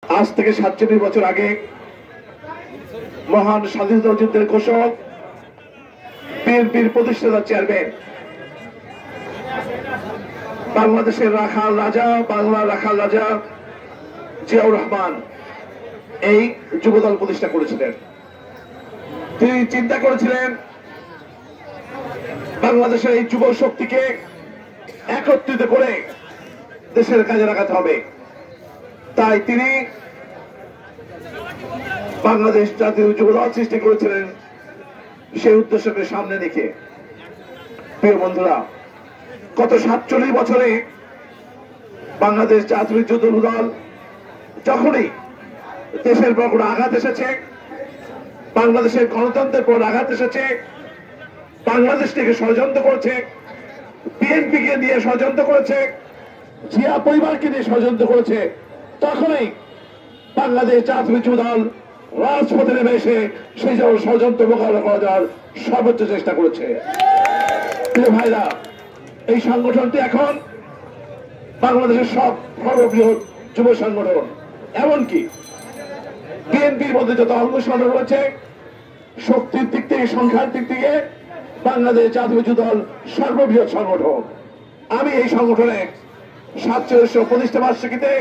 আজ থেকে 47 বছর আগে মহান স্বাধীনতা যুদ্ধের ঘোষক বিএনপির প্রতিষ্ঠাতা চেয়ারম্যান বাংলাদেশের রাখাল রাজা বাংলার রাখাল রাজা জিয়াউর রহমান এই যুবদল প্রতিষ্ঠা করেছিলেন। তিনি চিন্তা করেছিলেন বাংলাদেশের এই যুব শক্তিকে একত্রিত করে দেশের কাজে লাগাতে হবে। তাই তিনি বাংলাদেশ জাতীয় যুবদল সৃষ্টি করেছিলেন সেই উদ্দেশ্যকে সামনে রেখে। প্রিয় বন্ধুরা, গত 47 বছরে বাংলাদেশ জাতীয় যুবদল যখনই দেশের পর কোনো আঘাত এসেছে, বাংলাদেশের গণতন্ত্রের পর আঘাত এসেছে, বাংলাদেশ থেকে ষড়যন্ত্র করেছে, বিএনপিকে নিয়ে ষড়যন্ত্র করেছে, জিয়া পরিবারকে নিয়ে ষড়যন্ত্র করেছে, তখনই বাংলাদেশ জাতীয় যুবদল রাজপথে নেমে এসে সেই ষড়যন্ত্র মোকাবিলা করা যাওয়ার সর্বোচ্চ চেষ্টা করেছে। প্রিয় ভাইরা, এই সংগঠনটি এখন বাংলাদেশের সর্ববৃহৎ যুব সংগঠন। এমনকি বিএনপির মধ্যে যত অঙ্গ সংগঠন রয়েছে, শক্তির দিক থেকে সংখ্যার দিক থেকে বাংলাদেশ জাতীয় যুবদল সর্ববৃহৎ সংগঠন। আমি এই সংগঠনে 47 প্রতিষ্ঠা বার্ষিকীতে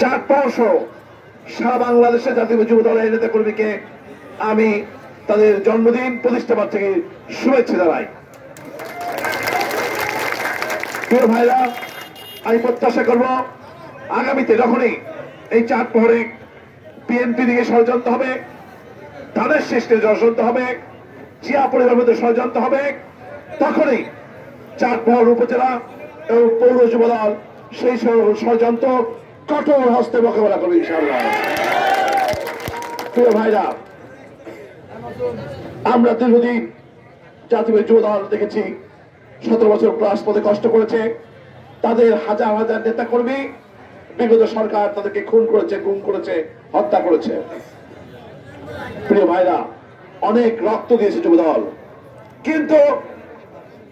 400 সারা বাংলাদেশের জাতীয় যুব দলের নেতা কর্মীকে আমি তাদের জন্মদিন প্রতিষ্ঠা বার্ষিকীর শুভেচ্ছা জানাই। প্রিয় ভাইরা, আমি প্রত্যাশা করব আগামীতে যখনই এই চার প্রহরে বিএনপি দিকে ষড়যন্ত্র হবে, ধানের শেষে ষড়যন্ত্র হবে, জিয়া পরিবারের মধ্যে ষড়যন্ত্র হবে, তখনই চার প্রহর উপজেলা এবং পৌর যুবদল সেই ষড়যন্ত্র কঠোর হস্তে মোকাবেলা করবে ইনশাআল্লাহ। প্রিয় ভাইরা, আমরা দীর্ঘদিন জাতীয় যুবদল দেখেছি 17 বছর রাজপথে কষ্ট করেছে, তাদের হাজার হাজার নেতা কর্মী বিগত সরকার তাদেরকে খুন করেছে, গুম করেছে, হত্যা করেছে। প্রিয় ভাইরা, অনেক রক্ত দিয়েছে যুবদল, কিন্তু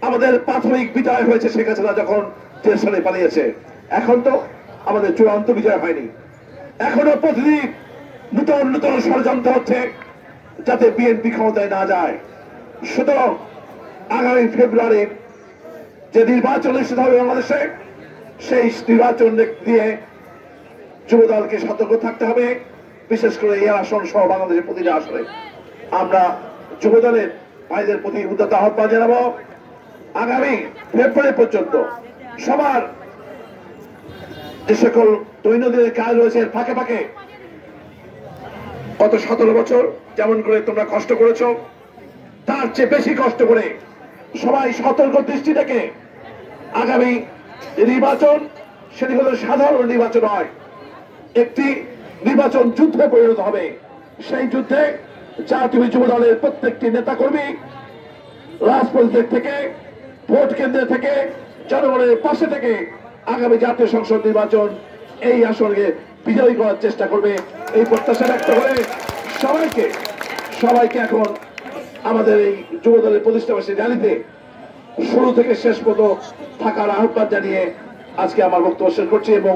আমাদের প্রাথমিক বিজয় হয়েছে শেখ হাসিনা যখন জেল ছেড়ে পালিয়েছে। এখন তো আমাদের চূড়ান্ত বিজয় হয়নি। এখনো প্রতিদিন নতুন নতুন ষড়যন্ত্র হচ্ছে যাতে বিএনপি ক্ষমতায় না যায়। সুতরাং আগামী ফেব্রুয়ারির যে নির্বাচন অনুষ্ঠিত হবে বাংলাদেশে, সেই নির্বাচন দিয়ে যুবদলকে সতর্ক থাকতে হবে। বিশেষ করে এই আসন সহ বাংলাদেশের প্রতিটা আসনে আমরা যুবদলের ভাইদের প্রতি উদ্যত আহ্বান জানাবো। আগামী ফেব্রুয়ারি পর্যন্ত সবার যে সকল দৈনন্দিন কাজ রয়েছে ফাঁকে ফাঁকে গত 17 বছর যেমন করে তোমরা কষ্ট করেছো, তার চেয়ে বেশি কষ্ট করে সবাই সতর্ক দৃষ্টি রেখে আগামী নির্বাচন, সেটি হলো সাধারণ নির্বাচন নয়, একটি নির্বাচন যুদ্ধে পরিণত হবে। সেই যুদ্ধে জাতীয় যুবদলের প্রত্যেকটি নেতাকর্মী রাজপথ থেকে, ভোট কেন্দ্র থেকে, জনগণের পাশে থেকে আগামী জাতীয় সংসদ নির্বাচন এই আসনকে বিজয়ী করার চেষ্টা করবে, এই প্রত্যাশা ব্যক্ত করে সবাইকে এখন আমাদের এই যুবদলের প্রতিষ্ঠাবাসী র্যালিতে শুরু থেকে শেষ পর্যন্ত থাকার আহ্বান জানিয়ে আজকে আমার বক্তব্য শেষ করছি এবং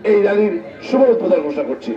এই র্যালির শুভ উদ্বোধন ঘোষণা করছি।